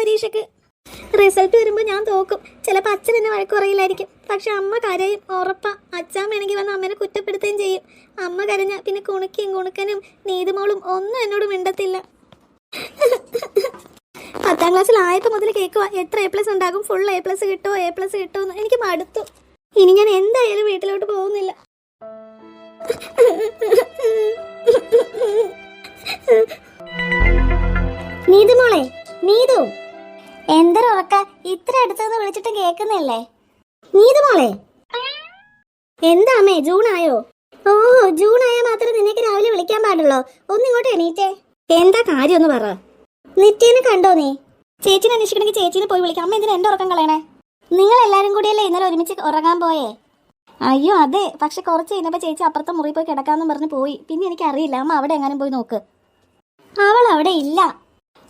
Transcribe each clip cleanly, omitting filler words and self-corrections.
പരീക്ഷയ്ക്ക്. റിസൾട്ട് വരുമ്പോൾ ഞാൻ തോക്കും. ചിലപ്പോൾ അച്ഛൻ എന്നെ വഴക്ക് പറയില്ലായിരിക്കും, പക്ഷെ അമ്മ കരയും ഉറപ്പാ. അച്ഛൻ വേണമെങ്കിൽ വന്ന് അമ്മേനെ കുറ്റപ്പെടുത്തുകയും ചെയ്യും. അമ്മ കരഞ്ഞ പിന്നെ കുണുക്കനും നീതുമോളും ഒന്നും എന്നോട് മിണ്ടത്തില്ല. 10ാം ക്ലാസ്സിലായപ്പോൾ മുതൽ കേൾക്കുക എത്ര A+ ഉണ്ടാകും, ഫുൾ A+ കിട്ടുമോ, A+ കിട്ടുമോ. എനിക്ക് മടുത്തു. ഇനി ഞാൻ എന്തായാലും വീട്ടിലോട്ട് പോകുന്നില്ല. നീതുമോളെ, നീതു എന്തൊരുറക്ക, ഇത്ര അടുത്തുനിന്ന് വിളിച്ചിട്ട് കേൾക്കുന്നില്ലേ? നീതുമോളെ, എന്താ അമ്മേ, ജൂൺ ആയോ? ഓ, ജൂൺ ആയാൽ മാത്രമേ നിനക്ക് രാവിലെ വിളിക്കാൻ പാടുള്ളോ? ഒന്നിങ്ങോട്ട് എണീറ്റേ. എന്താ കാര്യം ഒന്ന് പറ. നിത്യേനെ കണ്ടോ നീ? ചേച്ചിനെ അന്വേഷിക്കണമെങ്കിൽ ചേച്ചിനെ പോയി വിളിക്കാം. അമ്മ എന്തിനാ എന്റെ ഉറക്കം കളയണേ? നിങ്ങൾ എല്ലാരും കൂടിയല്ലേ ഇന്നലെ ഒരുമിച്ച് ഉറങ്ങാൻ പോയേ? അയ്യോ അതെ, പക്ഷെ കുറച്ച് കഴിഞ്ഞപ്പോൾ ചേച്ചി അപ്പുറത്തെ മുറി പോയി കിടക്കാമെന്ന് പറഞ്ഞ് പോയി. പിന്നെ എനിക്ക് അറിയില്ല, അമ്മ അവിടെ എങ്ങാനും പോയി നോക്ക്. അവൾ അവിടെ ഇല്ല,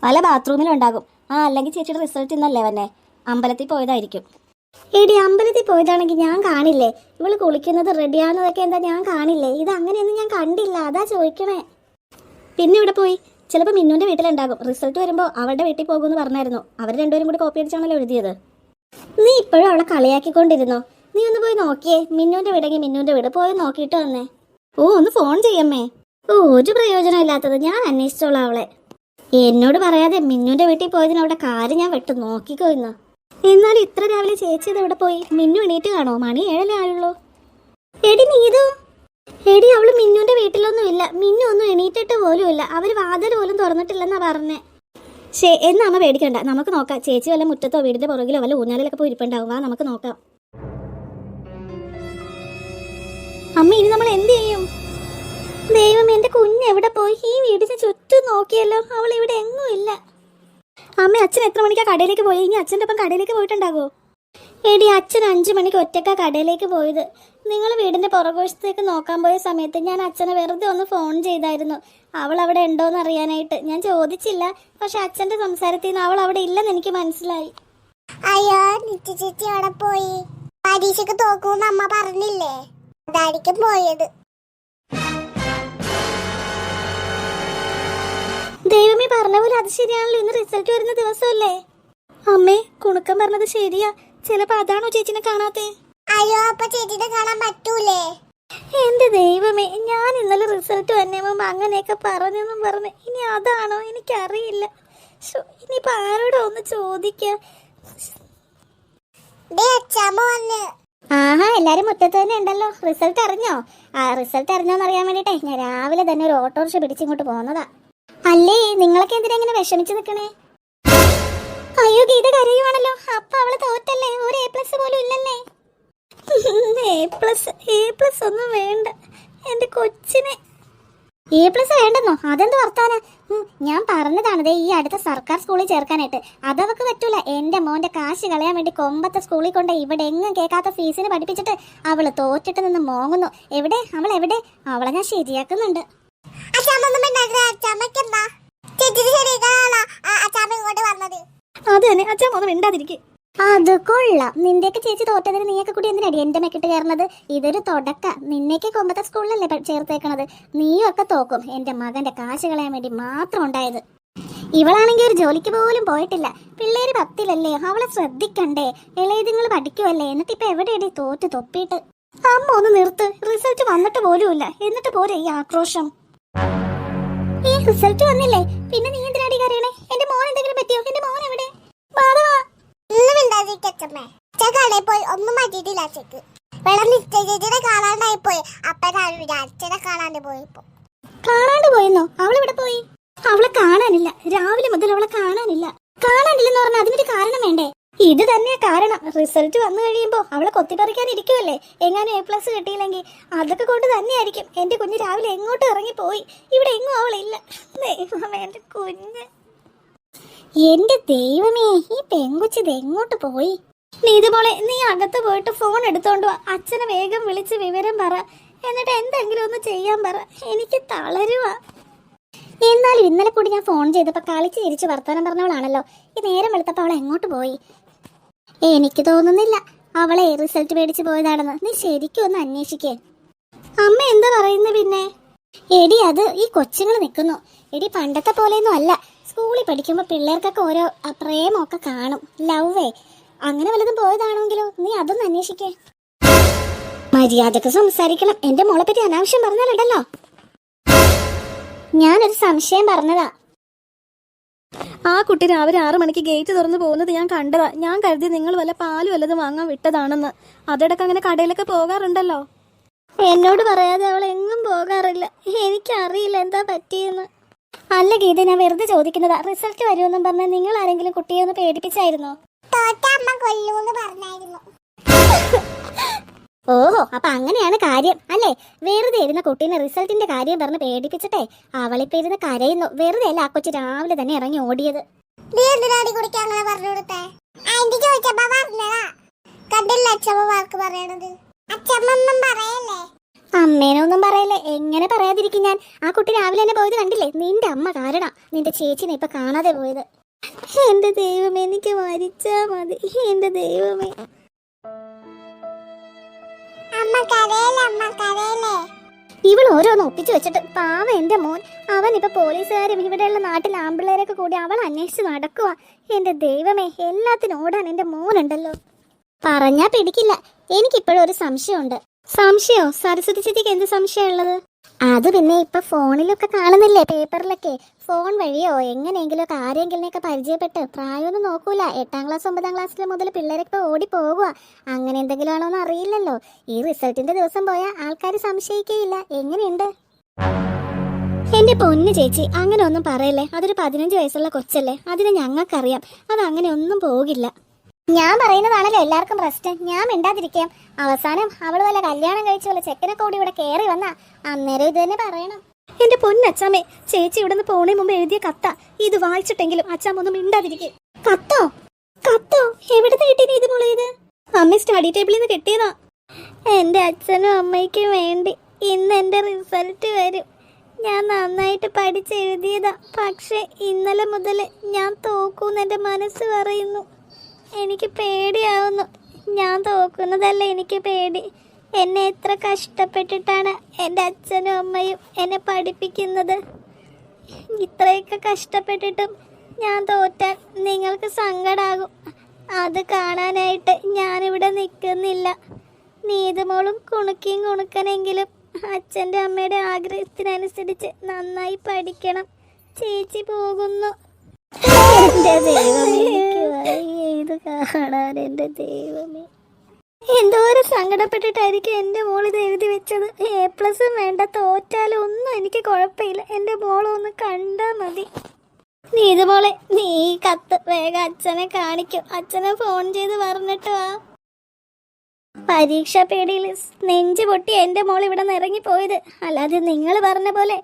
പല ബാത്റൂമിലുണ്ടാകും. അല്ലെങ്കിൽ ചേച്ചിയുടെ റിസൾട്ട് ഇന്നല്ലേ വന്നെ, അമ്പലത്തിൽ പോയതായിരിക്കും. എടി, അമ്പലത്തിൽ പോയതാണെങ്കിൽ ഞാൻ കാണില്ലേ? ഇവള് കുളിക്കുന്നത് റെഡിയാവുന്നതൊക്കെ എന്താ ഞാൻ കാണില്ലേ? ഇത് അങ്ങനെയൊന്നും ഞാൻ കണ്ടില്ല, അതാ ചോദിക്കണേ. പിന്നെ ഇവിടെ പോയി, ചിലപ്പോൾ മിന്നുവിന്റെ വീട്ടിലുണ്ടാകും. റിസൾട്ട് വരുമ്പോൾ അവളുടെ വീട്ടിൽ പോകുമെന്ന് പറഞ്ഞായിരുന്നു. അവർ രണ്ടുപേരും കൂടി കോപ്പി അടിച്ചാണല്ലോ എഴുതിയത്. നീ ഇപ്പോഴും അവളെ കളിയാക്കിക്കൊണ്ടിരുന്നോ? നീ ഒന്ന് പോയി നോക്കിയേ. മിന്നുവിന്റെ വീടെങ്കിൽ മിന്നുവിന്റെ വീട് പോയി നോക്കിയിട്ട് വന്നേ. ഓ, ഒന്ന് ഫോൺ ചെയ്യമ്മേ. ഓ, ഒരു പ്രയോജനം ഇല്ലാത്തത്, ഞാൻ അന്വേഷിച്ചോളാം അവളെ. എന്നോട് പറയാതെ മിന്നുവിന്റെ വീട്ടിൽ പോയതിന് അവിടെ കാര്യം ഞാൻ വെട്ട് നോക്കിക്കോ ഇന്ന്. എന്നാലും ഇത്ര രാവിലെ ചേച്ചി ഇത് എവിടെ പോയി? മിന്നു എണീറ്റ് കാണോ? മണി 7 ആയുള്ളൂ. എടി നീതു, എടി അവള് മിന്നുവിന്റെ വീട്ടിലൊന്നും ഇല്ല. മിന്നു ഒന്നും എണീറ്റിട്ട് പോലും ഇല്ല. അവര് വാതിൽ പോലും തുറന്നിട്ടില്ലെന്നാ പറഞ്ഞേ. എന്നാ അമ്മ പേടിക്കണ്ട, നമുക്ക് നോക്കാം. ചേച്ചി വല്ല മുറ്റത്തോ വീടിന്റെ പുറകിലോ വല്ല ഊഞ്ഞാലിലൊക്കെ പോയി ഇരിപ്പുണ്ടാവും. വാ, നമുക്ക് നോക്കാം. അമ്മ, ഇനി നമ്മൾ എന്ത് ചെയ്യും? ദൈവം, എന്റെ കുഞ്ഞ് എവിടെ പോയി? ഈ വീടിന് ചുറ്റും നോക്കിയല്ലോ, അവൾ ഇവിടെ എങ്ങും ഇല്ല. അമ്മ, അച്ഛൻ എത്ര മണിക്കാ കടയിലേക്ക് പോയി? ഇനി അച്ഛൻ്റെ ഒപ്പം കടയിലേക്ക് പോയിട്ടുണ്ടാകുമോ? എടി, അച്ഛൻ 5 മണിക്ക് ഒറ്റക്കാ കടയിലേക്ക് പോയത്. നിങ്ങൾ വീടിന്റെ പുറകുവശത്തേക്ക് നോക്കാൻ പോയ സമയത്ത് ഞാൻ അച്ഛനെ വെറുതെ ഒന്ന് ഫോൺ ചെയ്തായിരുന്നു, അവൾ അവിടെ ഉണ്ടോന്ന് അറിയാനായിട്ട്. ഞാൻ ചോദിച്ചില്ല, പക്ഷെ അച്ഛന്റെ സംസാരത്തിൽ നിന്ന് അവൾ അവിടെ ഇല്ലെന്ന് എനിക്ക് മനസ്സിലായി. അയ്യോ, നിത്യ ചേച്ചി അവിടെ പോയി. പരീക്ഷയ്ക്ക് തോക്കൂന്ന് അമ്മ പറഞ്ഞില്ലേ, അതായിരിക്കും പോയത്. ദൈവമേ, പറഞ്ഞ പോലെ അത് ശരിയാണല്ലോ. ഇന്ന് റിസൾട്ട് വരുന്ന ദിവസമല്ലേ? അമ്മേ, കുണുക്കം പറഞ്ഞത് ശരിയാ. ചിലപ്പോ അതാണോ ചേച്ചിനെ കാണാത്തെ? അയ്യോ, അപ്പൊ ചേച്ചിനെ കാണാൻ പറ്റൂലേ? എന്റെ ദൈവമേ, ഞാൻ ഇന്നലെ റിസൾട്ട് വന്നേ മുമ്പ് അങ്ങനെയൊക്കെ പറഞ്ഞെന്നും പറഞ്ഞ് ഇനി അതാണോ? എനിക്കറിയില്ല. ഇനിയിപ്പോ ആരോടോ ഒന്ന് ചോദിക്കാം. ആഹാ, എല്ലാരും മുറ്റത്ത് തന്നെ ഉണ്ടല്ലോ. റിസൾട്ട് അറിഞ്ഞോ? റിസൾട്ട് അറിഞ്ഞോന്ന് അറിയാൻ വേണ്ടിട്ടേ ഞാൻ രാവിലെ തന്നെ ഒരു ഓട്ടോറിക്ഷ പിടിച്ചിങ്ങോട്ട് പോകുന്നതാ. അല്ലേ, നിങ്ങളൊക്കെ എന്തിനാ ഇങ്ങനെ വിഷമിച്ച് നിൽക്കണേ? അയ്യോ, ഗീത കരയുവാണല്ലോ. അപ്പൊ അവള് തോറ്റല്ലേ? ഒരു A+ പോലും ഇല്ലല്ലേ? A+ ഒന്നും വേണ്ട എന്റെ കൊച്ചിനെ. A+ വേണ്ടെന്നോ? അതെന്ത് വർത്താന? ഞാൻ പറഞ്ഞതാണതേ, ഈ അടുത്ത സർക്കാർ സ്കൂളിൽ ചേർക്കാനായിട്ട്. അതവക്ക് പറ്റൂല. എന്റെ മോന്റെ കാശ് കളയാൻ വേണ്ടി കൊമ്പത്തെ സ്കൂളിൽ കൊണ്ട് ഇവിടെ എങ്ങും കേൾക്കാത്ത ഫീസിന് പഠിപ്പിച്ചിട്ട് അവള് തോറ്റിട്ട് നിന്ന് മോങ്ങുന്നു. എവിടെ അവൾ? എവിടെ? അവളെ ഞാൻ ശരിയാക്കുന്നുണ്ട്. അത് തന്നെ, അച്ഛൻ ഒന്ന് മിണ്ടാതിരിക്കും. അത് കൊള്ളാം. നിന്റെയൊക്കെ ചേച്ചി തോറ്റതിന് നീയൊക്കെ കൂടി എന്തിനടി എന്റെ മെക്കിട്ട് കയറുന്നത്? ഇതൊരു തുടക്ക. നിന്നേക്ക് കൊമ്പത്തെ സ്കൂളിലല്ലേ ചേർത്തേക്കണത്. നീയും ഒക്കെ തോക്കും. എന്റെ മകന്റെ കാശ് കളയാൻ വേണ്ടി മാത്രം ഉണ്ടായത്. ഇവളാണെങ്കിൽ ഒരു ജോലിക്ക് പോലും പോയിട്ടില്ല. പിള്ളേര് 10ലല്ലേ, അവളെ ശ്രദ്ധിക്കണ്ടേ? ഇളയതുങ്ങൾ പഠിക്കുവല്ലേ? എന്നിട്ട് ഇപ്പൊ എവിടെയടി തോറ്റ് തൊപ്പിയിട്ട്? അമ്മ ഒന്ന് നിർത്ത്. റിസൾട്ട് വന്നിട്ട് പോലുമില്ല, എന്നിട്ട് പോരെ ഈ ആക്രോശം? ഈ റിസൾട്ട് വന്നില്ലേ, പിന്നെ നീ എന്തിനാടി കരയണേ? എന്റെ മോൻ എന്തെങ്കിലും പറ്റിയോ? എന്റെ മോൻ എവിടെ? പോയി ഒന്നും മാറ്റിയിട്ടില്ല. അച്ഛക്ക് വെള്ളം നിശ്ചയിച്ചിട്ട് കാണാണ്ടായി പോയി. അച്ഛനെ കാണാണ്ട് പോയിപ്പോ. കാണാണ്ട് പോയെന്നോ? അവളെവിടെ പോയി? അവളെ കാണാനില്ല. രാവിലെ മുതൽ അവളെ കാണാനില്ല. കാണാനില്ലെന്ന് പറഞ്ഞാൽ അതിനൊരു കാരണം വേണ്ടേ? ഇത് തന്നെയാ കാരണം. റിസൾട്ട് വന്നു കഴിയുമ്പോ അവളെ കൊത്തിപ്പറിക്കാൻ ഇരിക്കുവല്ലേ. എങ്ങാനും A+ കിട്ടിയില്ലെങ്കിൽ അതൊക്കെ കൊണ്ട് തന്നെയായിരിക്കും എന്റെ കുഞ്ഞ് രാവിലെ എങ്ങോട്ടും ഇറങ്ങിപ്പോയി. ഇവിടെ എങ്ങും അവളില്ല. ദൈവമേ, എന്റെ കുഞ്ഞ്. എന്റെ ദൈവമേ, ഈ പെങ്കുച്ചിത് എങ്ങോട്ട് പോയി? നീതുമോളെ, നീ അകത്ത് പോയിട്ട് ഫോൺ എടുത്തോണ്ട് വാ. അച്ഛനെ വേഗം വിളിച്ച് വിവരം പറ. എന്നിട്ട് എന്തെങ്കിലും ഒന്ന് ചെയ്യാൻ പറ. എനിക്ക് തളരുവാ. എന്നാലും ഇന്നലെ കൂടി ഞാൻ ഫോൺ ചെയ്തപ്പോ കളിച്ച് ചിരിച്ച് വർത്തമാനം പറഞ്ഞവളാണല്ലോ. ഈ നേരം വെളുത്തപ്പോ അവളെ എങ്ങോട്ട് പോയി? എനിക്ക് തോന്നുന്നില്ല അവളെ റിസൾട്ട് മേടിച്ച് പോയതാണെന്ന്. നീ ശരിക്കും ഒന്ന് അന്വേഷിക്കേ. അമ്മ എന്താ പറയുന്നത് പിന്നെ? എടി, അത് ഈ കൊച്ചുങ്ങൾ നിൽക്കുന്നു. എടി, പണ്ടത്തെ പോലെയൊന്നും അല്ല. സ്കൂളിൽ പഠിക്കുമ്പോൾ പിള്ളേർക്കൊക്കെ ഓരോ പ്രേമമൊക്കെ കാണും, ലവേ. അങ്ങനെ വല്ലതും പോയതാണെങ്കിലോ? നീ അതൊന്നും അന്വേഷിക്കേ. മര്യാദക്ക് സംസാരിക്കണം. എന്റെ മോളെ പറ്റി അനാവശ്യം പറഞ്ഞാലുണ്ടല്ലോ. ഞാനൊരു സംശയം പറഞ്ഞതാ. ആ കുട്ടി രാവിലെ 6 മണിക്ക് ഗേറ്റ് തുറന്നു പോകുന്നത് ഞാൻ കണ്ടതാ. ഞാൻ കരുതി നിങ്ങൾ വല്ല പാല് വല്ലതും വാങ്ങാൻ വിട്ടതാണെന്ന്. അതിടക്ക് അങ്ങനെ കടയിലൊക്കെ പോകാറുണ്ടല്ലോ. എന്നോട് പറയാതെ അവൾ എങ്ങും പോകാറില്ല. എനിക്കറിയില്ല എന്താ പറ്റിയെന്ന്. അല്ല ഗീത, ഞാൻ വെറുതെ ചോദിക്കുന്നതാ. റിസൾട്ട് വരുമെന്നും പറഞ്ഞ് നിങ്ങൾ ആരെങ്കിലും കുട്ടിയെ ഒന്ന് പേടിപ്പിച്ചായിരുന്നോ? തോറ്റ അമ്മ കൊല്ലൂന്ന് പറഞ്ഞായിരുന്നു. ഓഹോ, അപ്പൊ അങ്ങനെയാണ് കാര്യം അല്ലേ? വെറുതെ ഇരുന്ന കുട്ടീനെ റിസൾട്ടിന്റെ കാര്യം പറഞ്ഞ് പേടിപ്പിച്ചിട്ടേ അവളിപ്പോ ഇരുന്ന് കരയുന്നു. വെറുതെ അല്ല ആ കൊച്ചു രാവിലെ തന്നെ ഇറങ്ങി ഓടിയത്. നീ എന്തിനാടി കുടിക്കാൻ അങ്ങനെ പറഞ്ഞു കൊടുത്തേ? ആന്റി ചോദിച്ചപ്പോ പറഞ്ഞതാ. കണ്ടില്ല അച്ഛമ്മ വാക്ക് പറയണത്. അച്ഛമ്മ ഒന്നും പറയല്ലേ. അമ്മേനൊന്നും പറയല്ലേ. എങ്ങനെ പറയാതിരിക്കും ഞാൻ? ആ കുട്ടി രാവിലെ തന്നെ പോയത് കണ്ടില്ലേ? നിന്റെ അമ്മ കാരണ നിന്റെ ചേച്ചിനെ ഇപ്പൊ കാണാതെ പോയത്. എന്റെ ദൈവമേ, എനിക്ക് മരിച്ചാ മതി. എന്റെ ദൈവമേ. അമ്മ കരയല്ലേ, അമ്മ കരയല്ലേ. ഇവൾ ഓരോന്ന് ഒപ്പിച്ചു വെച്ചിട്ട് പാവ എന്റെ മോൻ. അവൻ ഇപ്പൊ പോലീസുകാരും ഇവിടെയുള്ള നാട്ടിൽ ആമ്പിള്ളേരൊക്കെ കൂടി അവൾ അന്വേഷിച്ച് നടക്കുക. എന്റെ ദൈവമേ, എല്ലാത്തിനും ഓടാൻ എന്റെ മോനുണ്ടല്ലോ. പറഞ്ഞാ പിടിക്കില്ല. എനിക്കിപ്പോഴും ഒരു സംശയമുണ്ട്. സംശയോ? സരസ്വതി ചേച്ചിക്ക് എന്ത് സംശയം ഉള്ളത്? അത് പിന്നെ ഇപ്പൊ ഫോണിലൊക്കെ കാണുന്നില്ലേ, പേപ്പറിലൊക്കെ. ഫോൺ വഴിയോ എങ്ങനെയെങ്കിലും ഒക്കെ ആരെങ്കിലിനെയൊക്കെ പരിചയപ്പെട്ട് പ്രായമൊന്നും നോക്കൂല. 8ാം ക്ലാസ് 9ാം ക്ലാസ്സിൽ മുതൽ പിള്ളേരൊക്കെ ഓടി പോകുക. അങ്ങനെ എന്തെങ്കിലും ആണോന്ന് അറിയില്ലല്ലോ. ഈ റിസൾട്ടിന്റെ ദിവസം പോയാൽ ആൾക്കാർ സംശയിക്കുകയില്ല. എങ്ങനെയുണ്ട്? എന്റെ പൊന്നു ചേച്ചി, അങ്ങനെ ഒന്നും പറയല്ലേ. അതൊരു 15 വയസ്സുള്ള കൊച്ചല്ലേ. അതിന് ഞങ്ങൾക്കറിയാം അത് അങ്ങനെ ഒന്നും പോകില്ല. ഞാൻ പറയുന്നതാണല്ലോ എല്ലാവർക്കും പ്രശ്നം. ഞാൻ മിണ്ടാതിരിക്കാം. അവസാനം അവള് വല്ല കല്യാണം കഴിച്ചു വല്ല ചെക്കനെ കൂടി ഇവിടെ കയറി വന്നാ അന്നേരം ഇത് തന്നെ പറയണം. എന്റെ പൊന്നച്ചാമ്മേ, ചേച്ചി ഇവിടുന്ന് പോണേ മുമ്പ് എഴുതിയ കത്ത. ഇത് വായിച്ചിട്ടെങ്കിലും അച്ചാമ്മ ഒന്നും മിണ്ടാതിരിക്കേ. കത്തോ? കത്തോ? എവിടുന്ന് കിട്ടിയത് ഇത് മോളെ? ഇത് അമ്മ സ്റ്റഡി ടേബിളിൽ നിന്ന് കിട്ടിയതാ. എന്റെ അച്ഛനും അമ്മയ്ക്കും വേണ്ടി ഇന്ന് എന്റെ റിസൾട്ട് വരും. ഞാൻ നന്നായിട്ട് പഠിച്ചെഴുതിയതാ. പക്ഷെ ഇന്നലെ മുതൽ ഞാൻ തോക്കൂന്ന് എന്റെ മനസ്സ് പറയുന്നു. എനിക്ക് പേടിയാവുന്നു. ഞാൻ തോക്കുന്നതല്ല എനിക്ക് പേടി. എന്നെ എത്ര കഷ്ടപ്പെട്ടിട്ടാണ് എൻ്റെ അച്ഛനും അമ്മയും എന്നെ പഠിപ്പിക്കുന്നത്. ഇത്രയൊക്കെ കഷ്ടപ്പെട്ടിട്ടും ഞാൻ തോറ്റാൽ നിങ്ങൾക്ക് സങ്കടാകും. അത് കാണാനായിട്ട് ഞാനിവിടെ നിൽക്കുന്നില്ല. നീതുമോളും കുണുക്കിയും കുണുക്കനെങ്കിലും അച്ഛൻ്റെ അമ്മയുടെ ആഗ്രഹത്തിനനുസരിച്ച് നന്നായി പഠിക്കണം. ചേച്ചി പോകുന്നു. എന്റെ ദൈവമേ, എനിക്ക് വയ്യ ഇത് കാണാൻ. എന്റെ ദൈവമേ, എന്തോരം സങ്കടപ്പെട്ടിട്ടായിരിക്കും എന്റെ മോൾ ഇത് എഴുതി വെച്ചത്. A+ വേണ്ട, തോറ്റാലും ഒന്നും എനിക്ക് കുഴപ്പമില്ല. എന്റെ മോളൊന്ന് കണ്ടാ മതി. നീതു മോളെ, നീ ഈ കത്ത് വേഗം അച്ഛനെ കാണിക്കും. അച്ഛനെ ഫോൺ ചെയ്ത് പറഞ്ഞിട്ട് വാ. പരീക്ഷാ പേടിയിൽ നെഞ്ചു പൊട്ടി എന്റെ മോൾ ഇവിടെ നിന്ന് ഇറങ്ങിപ്പോയത്. അല്ലാതെ നിങ്ങൾ പറഞ്ഞ പോലെ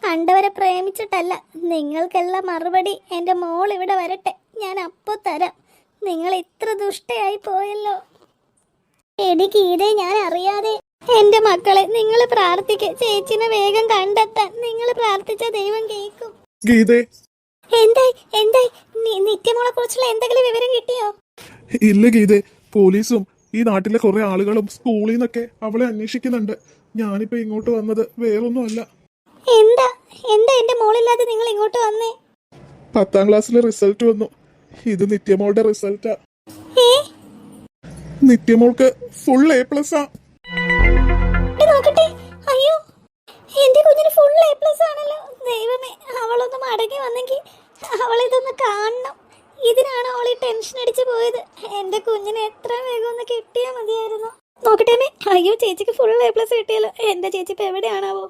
കണ്ടവരെ പ്രേമിച്ചിട്ടല്ല. നിങ്ങൾക്കെല്ലാം മറുപടി എൻ്റെ മോൾ ഇവിടെ വരട്ടെ, ഞാൻ അപ്പോൾ തരാം. നിങ്ങൾ ഇത്ര ദുഷ്ടയായി പോയല്ലോ. എടി ഗീതേ, ഞാൻ അറിയാതെ. എൻ്റെ മക്കളെ, നിങ്ങൾ പ്രാർത്ഥിക്കുക. ചേച്ചിനെ വേഗം കണ്ടെത്താൻ നിങ്ങൾ പ്രാർത്ഥിച്ച ദൈവം കേൾക്കും. ഗീതേ, എന്തായി എന്തായി? നിത്യമോളെ കുറിച്ചുള്ള എന്തെങ്കിലും വിവരം കിട്ടിയോ? ഇല്ല ഗീതേ. പോലീസും ഈ നാട്ടിലെ കുറെ ആളുകളും സ്കൂളിൽ നിന്നൊക്കെ അവളെ അന്വേഷിക്കുന്നുണ്ട്. ഞാനിപ്പോ ഇങ്ങോട്ട് വന്നത് വേറൊന്നുമല്ല. എന്താ എന്താ എന്റെ മോളില്ലാതെ നിങ്ങൾ ഇങ്ങോട്ട് വന്നേ? 10ാം ക്ലാസ്സിലെ റിസൾട്ട് വന്നു. ഇത് നിത്യമോളുടെ റിസൾട്ടാ. നിത്യമോൾക്ക് ഫുൾ A+ നോക്കട്ടെ. അയ്യോ, എന്റെ കുഞ്ഞിന് ഫുൾ A+ ആണല്ലോ. ദൈവമേ, അവളൊന്ന് മടങ്ങി വന്നെങ്കിൽ അവളിതൊന്ന് കാണണം. ഇതിനാണ് അവൾ ഈ ടെൻഷൻ അടിച്ചു പോയത്. എന്റെ കുഞ്ഞിനെ എത്ര വേഗം ഒന്ന് കിട്ടിയാൽ മതിയായിരുന്നു. നോക്കട്ടെ. അയ്യോ, ചേച്ചിക്ക് ഫുൾ A+ കിട്ടിയല്ലോ. എന്റെ ചേച്ചി ഇപ്പൊ എവിടെയാണാവോ?